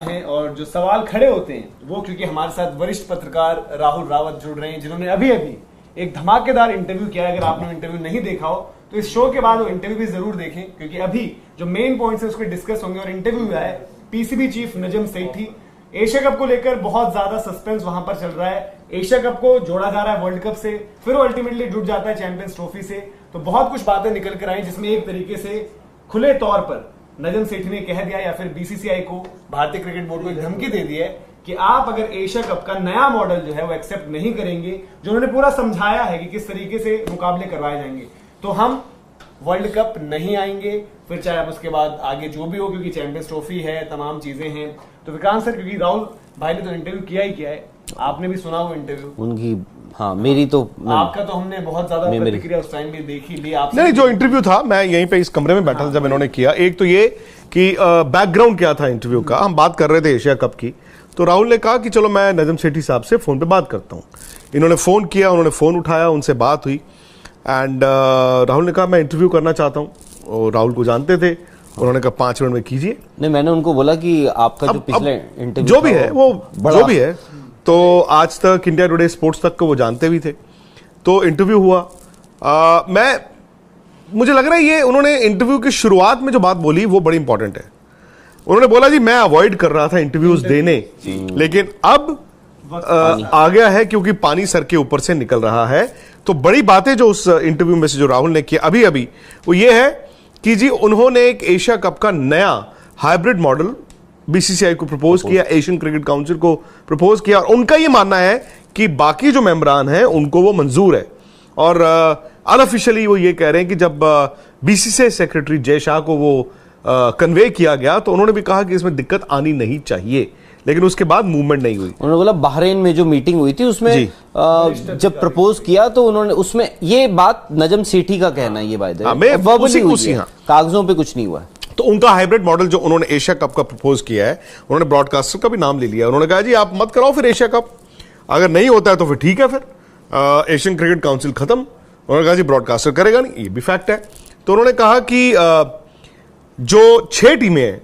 हैं और जो सवाल खड़े होते हैं वो क्योंकि हमारे साथ वरिष्ठ पत्रकार राहुल रावत जुड़ रहे हैं जिन्होंने अभी अभी एक धमाकेदार इंटरव्यू किया है। अगर आपने इंटरव्यू नहीं देखा हो तो इस शो के बाद वो इंटरव्यू भी जरूर देखें क्योंकि अभी जो मेन पॉइंट्स है उसको डिस्कस होंगे। और इंटरव्यू है PCB chief Najam Sethi. Asia cup को लेकर बहुत ज्यादा सस्पेंस वहां पर चल रहा है। एशिया कप को जोड़ा जा रहा है वर्ल्ड कप से, फिर वो अल्टीमेटली जुड़ जाता है चैंपियंस ट्रॉफी से। तो बहुत कुछ बातें निकल कर आई जिसमें एक तरीके से खुले तौर पर नजम सेठी ने कह दिया या फिर बीसीसीआई को, भारतीय क्रिकेट बोर्ड को एक धमकी दे दी है कि आप अगर एशिया कप का नया मॉडल जो है वो एक्सेप्ट नहीं करेंगे, जो उन्होंने पूरा समझाया है कि किस तरीके से मुकाबले करवाए जाएंगे, तो हम वर्ल्ड कप नहीं आएंगे। फिर चाहे अब उसके बाद आगे जो भी हो, क्योंकि चैंपियंस ट्रॉफी है, तमाम चीजें हैं। तो विक्रांत सर, क्योंकि राहुल भाई ने तो इंटरव्यू किया ही किया है, आपने भी सुना वो इंटरव्यू उनकी। हाँ, मेरी तो आपका तो हमने बहुत ज्यादा प्रतिक्रिया उस टाइम भी देखी ली। आप नहीं, जो इंटरव्यू था मैं यहीं पे इस कमरे में बैठा था जब इन्होंने किया। एक तो ये कि बैकग्राउंड क्या था इंटरव्यू का, हम बात कर रहे थे एशिया कप की, तो राहुल ने कहा कि चलो मैं नजम सेठी साहब से फोन पे बात करता हूँ। इन्होंने फोन किया, उन्होंने फोन उठाया, उनसे बात हुई एंड राहुल ने कहा मैं इंटरव्यू करना चाहता हूँ। और राहुल को जानते थे, उन्होंने कहा 5 मिनट में कीजिए। नहीं, मैंने उनको बोला कि आपका जो पिछले इंटरव्यू जो भी है वो जो भी है, तो आज तक इंडिया टुडे स्पोर्ट्स तक को वो जानते भी थे। तो इंटरव्यू हुआ। मुझे लग रहा है ये उन्होंने इंटरव्यू की शुरुआत में जो बात बोली वो बड़ी इंपॉर्टेंट है। उन्होंने बोला जी मैं अवॉइड कर रहा था इंटरव्यूज देने, लेकिन अब आ गया है क्योंकि पानी सर के ऊपर से निकल रहा है। तो बड़ी बातें जो उस इंटरव्यू में से जो राहुल ने किया अभी अभी वो ये है कि जी उन्होंने एक एशिया कप का नया हाइब्रिड मॉडल बीसीसीआई को प्रपोज किया, एशियन क्रिकेट काउंसिल को प्रपोज किया, और उनका ये मानना है कि बाकी जो मेंबरान हैं उनको वो मंजूर है। और अनऑफिशियली वो ये कह रहे हैं कि जब बीसीसीआई सेक्रेटरी जय शाह को वो कन्वे किया गया तो उन्होंने भी कहा कि इसमें दिक्कत आनी नहीं चाहिए, लेकिन उसके बाद मूवमेंट नहीं हुई। उन्होंने बोला बहरीन में जो मीटिंग हुई थी उसमें जब प्रपोज किया तो उन्होंने उसमें ये बात नजम सेठी का कहना है, ये बात है, कागजों पे कुछ नहीं हुआ है। तो उनका हाइब्रिड मॉडल जो उन्होंने एशिया कप का प्रपोज किया है, उन्होंने ब्रॉडकास्टर का भी नाम ले लिया। उन्होंने कहा जी आप मत कराओ फिर एशिया कप, अगर नहीं होता है तो फिर ठीक है, फिर एशियन क्रिकेट काउंसिल खत्म। उन्होंने कहा जी ब्रॉडकास्टर करेगा नहीं, ये भी फैक्ट है। तो उन्होंने कहा कि जो 6 टीमें हैं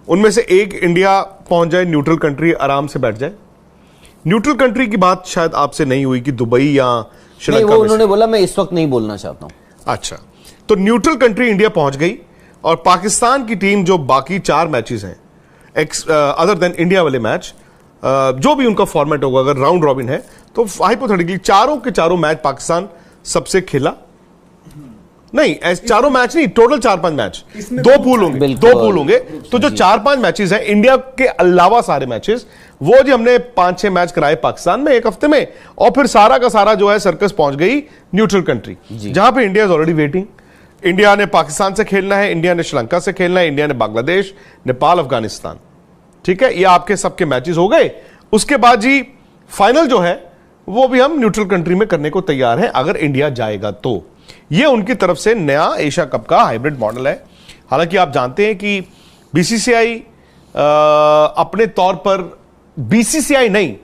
उनमें से एक इंडिया पहुंच जाए, न्यूट्रल कंट्री आराम से बैठ जाए। न्यूट्रल कंट्री की बात शायद आपसे नहीं हुई कि दुबई या श्रीलंका। उन्होंने बोला मैं इस वक्त नहीं बोलना चाहता हूं। अच्छा, तो न्यूट्रल कंट्री इंडिया पहुंच गई और पाकिस्तान की टीम जो बाकी 4 मैचेस हैं अदर देन इंडिया वाले मैच, जो भी उनका फॉर्मेट होगा, अगर राउंड रॉबिन है तो हाइपोथेटिकली चारों के चारों मैच पाकिस्तान सबसे खेला नहीं, ऐसे चारों मैच नहीं, टोटल 4-5 मैच, 2 पूल होंगे। तो जो 4-5 मैचेस हैं इंडिया के अलावा सारे मैचेस, वो जी हमने 5-6 मैच कराए पाकिस्तान में एक हफ्ते में, और फिर सारा का सारा जो है सर्कस पहुंच गई न्यूट्रल कंट्री, जहां पे India is already waiting. India ने पाकिस्तान से खेलना है, इंडिया ने श्रीलंका से खेलना है, इंडिया ने बांग्लादेश, नेपाल, अफगानिस्तान, ठीक है, ये आपके सबके मैचेस हो गए। उसके बाद जी फाइनल जो है वो भी हम न्यूट्रल कंट्री में करने को तैयार हैं अगर इंडिया जाएगा तो। ये उनकी तरफ से नया एशिया कप का हाइब्रिड मॉडल है। हालांकि आप जानते हैं कि बीसीसीआई अपने तौर पर, बीसीसीआई नहीं,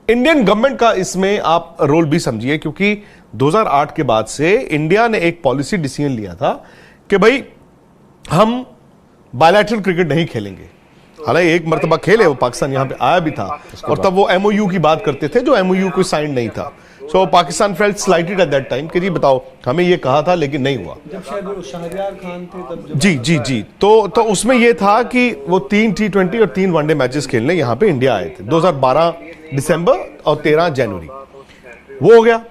इंडियन गवर्नमेंट का इसमें आप रोल भी समझिए, क्योंकि 2008 के बाद से इंडिया ने एक पॉलिसी डिसीजन लिया था कि भाई हम बायलैटरल क्रिकेट नहीं खेलेंगे। हालांकि एक मर्तबा खेले, वो पाकिस्तान यहां पे आया भी था, और तब वो एमओयू की बात करते थे जो एमओयू कोई साइन नहीं था। So Pakistan felt slighted at that time कि जी बताओ हमें ये कहा था लेकिन नहीं हुआ। जब शायद शाहरियार खान थे तब जी तो उसमें ये था कि वो 3 T20 और 3 वनडे मैचेस खेलने यहां पे इंडिया आए थे 2012 दिसंबर और 13 जनवरी, वो हो गया।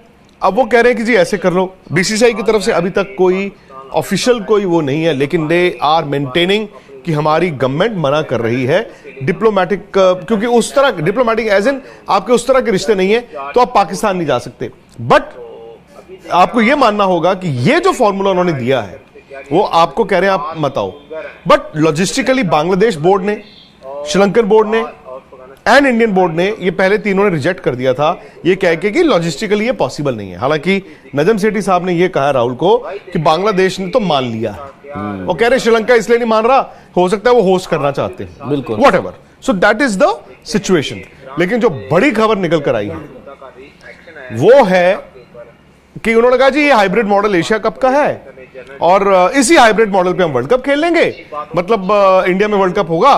अब वो कह रहे हैं कि जी ऐसे कर लो। बीसीसीआई की तरफ से अभी तक कोई ऑफिशियल कोई वो नहीं है, लेकिन दे आर मेंटेनिंग कि हमारी गवर्नमेंट मना कर रही है डिप्लोमेटिक, क्योंकि उस तरह डिप्लोमेटिक एज इन आपके उस तरह के रिश्ते नहीं है तो आप पाकिस्तान नहीं जा सकते। बट आपको यह मानना होगा कि ये जो फॉर्मूला उन्होंने दिया है वो आपको कह रहे हैं आप मत आओ, बट लॉजिस्टिकली बांग्लादेश बोर्ड ने, श्रीलंकन बोर्ड ने एंड इंडियन बोर्ड ने ये पहले तीनों ने रिजेक्ट कर दिया था, ये कह के कि लॉजिस्टिकली ये पॉसिबल नहीं है। हालांकि नजम सेठी साहब ने ये कहा राहुल को कि बांग्लादेश ने तो मान लिया है, वो कह रहे श्रीलंका इसलिए नहीं मान रहा, हो सकता है वो होस्ट करना चाहते हैं, बिल्कुल, whatever. So that is the situation. लेकिन जो बड़ी खबर निकल कर आई है वो है कि उन्होंने कहा जी ये हाइब्रिड मॉडल एशिया कप का है और इसी हाइब्रिड मॉडल पे हम वर्ल्ड कप खेल लेंगे, मतलब इंडिया में वर्ल्ड कप होगा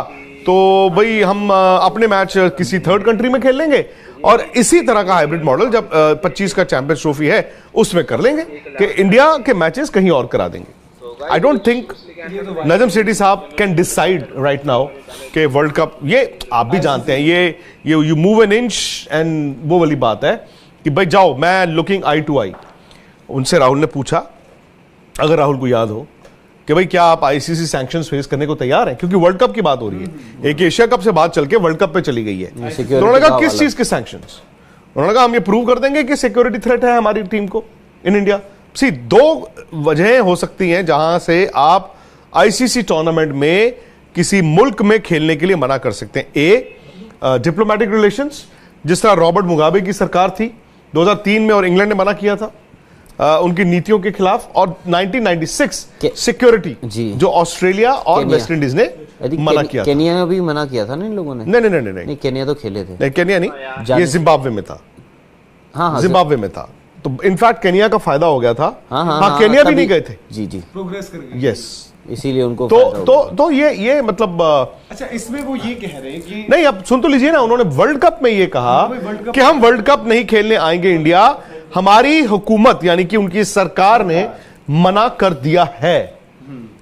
तो भाई हम अपने मैच किसी थर्ड कंट्री में खेल लेंगे और इसी तरह का हाइब्रिड मॉडल जब 25 का चैंपियंस ट्रॉफी है उसमें कर लेंगे कि इंडिया के मैचेस कहीं और करा देंगे। I don't think Najam Sethi साहब कैन डिसाइड राइट नाउ कि वर्ल्ड कप, ये आप भी जानते हैं, ये you move an inch and वो वाली बात है कि भाई जाओ, मैं लुकिंग आई टू आई। उनसे राहुल ने पूछा, अगर राहुल को याद हो, कि भाई क्या आप आईसीसी सैंक्शंस फेस करने को तैयार हैं, क्योंकि वर्ल्ड कप की बात हो रही है, एक एशिया कप से बात चल के वर्ल्ड कप पे चली गई है। तो उन्होंने कहा किस चीज के सैंक्शंस? उन्होंने कहा हम ये प्रूव कर देंगे कि सिक्योरिटी थ्रेट है हमारी टीम को इन इंडिया। सी, दो वजहें हो सकती हैं जहां से आप आईसीसी टूर्नामेंट में किसी मुल्क में खेलने के लिए मना कर सकते हैं। ए, डिप्लोमेटिक रिलेशंस, जिस तरह रॉबर्ट मुगाबे की सरकार थी 2003 में और इंग्लैंड ने मना किया था उनकी नीतियों के खिलाफ, और 1996 सिक्योरिटी जो ऑस्ट्रेलिया और वेस्ट इंडीज ने मना किया। केनिया भी मना किया था ना इन लोगों ने? नहीं, केनिया तो खेले थे। नहीं, केनिया नहीं, ये जिम्बाब्वे में था। हाँ, जिम्बाब्वे में था, तो इनफैक्ट केनिया का फायदा हो गया था। हाँ, केनिया भी नहीं गए थे। जी प्रोग्रेस कर गए। यस, इसीलिए उनको तो ये मतलब अच्छा, इसमें वो ये कह रहे हैं कि नहीं, अब सुन तो लीजिए ना, उन्होंने वर्ल्ड कप में ये कहा कि हम वर्ल्ड कप नहीं खेलने आएंगे इंडिया, हमारी हुकूमत यानी कि उनकी सरकार ने मना कर दिया है।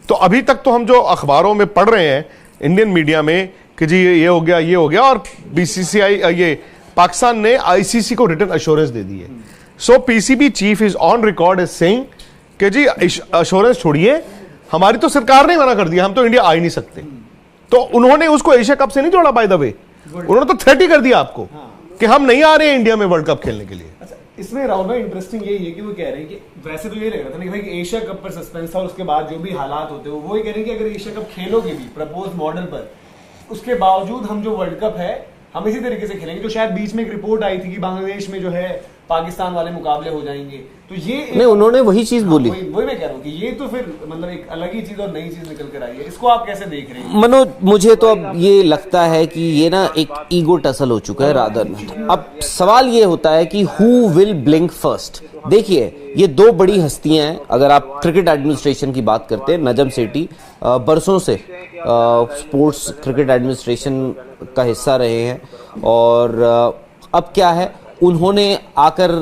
तो अभी तक तो हम जो अखबारों में पढ़ रहे हैं इंडियन मीडिया में कि जी ये हो गया, और बीसीसीआई ये पाकिस्तान ने आईसीसी को रिटन अश्योरेंस दे दी है। So PCB chief is on record is saying कि जी अश्योरेंस छोड़िए, हमारी तो सरकार ने मना कर दिया, हम तो इंडिया आ ही नहीं सकते। तो उन्होंने उसको एशिया कप से नहीं जोड़ा, बाय द वे, उन्होंने तो थ्रेट ही कर दिया आपको कि हम नहीं आ रहे हैं इंडिया में वर्ल्ड कप खेलने के लिए। अच्छा, इसमें राहुल भाई इंटरेस्टिंग यही है कि वो कह रहे हैं कि वैसे तो ये लग रहा था ना कि भाई कि एशिया कप पर सस्पेंस था और उसके बाद जो भी हालात होते हैं वो ये कह रहे हैं कि अगर एशिया कप खेलोगे भी प्रपोज मॉडल पर, उसके बावजूद हम जो वर्ल्ड कप है हम इसी तरीके से खेलेंगे। जो शायद बीच में एक रिपोर्ट आई थी कि बांग्लादेश में जो है पाकिस्तान वाले मुकाबले हो जाएंगे, तो ये नहीं, उन्होंने वही चीज बोली। वही मैं कह रहा हूँ कि ये तो फिर मतलब एक अलग ही चीज और नई चीज निकल कर आई है। इसको आप कैसे देख रहे हैं मनोज? मुझे तो अब ये लगता है कि ये ना एक ईगो टसल हो चुका है रादर। अब सवाल ये होता है कि हु विल ब्लिंक फर्स्ट। देखिए, ये दो बड़ी हस्तियां हैं। अगर आप क्रिकेट एडमिनिस्ट्रेशन की बात करते हैं, नजम सेठी बरसों से स्पोर्ट्स क्रिकेट एडमिनिस्ट्रेशन का हिस्सा रहे हैं, और अब क्या है, उन्होंने आकर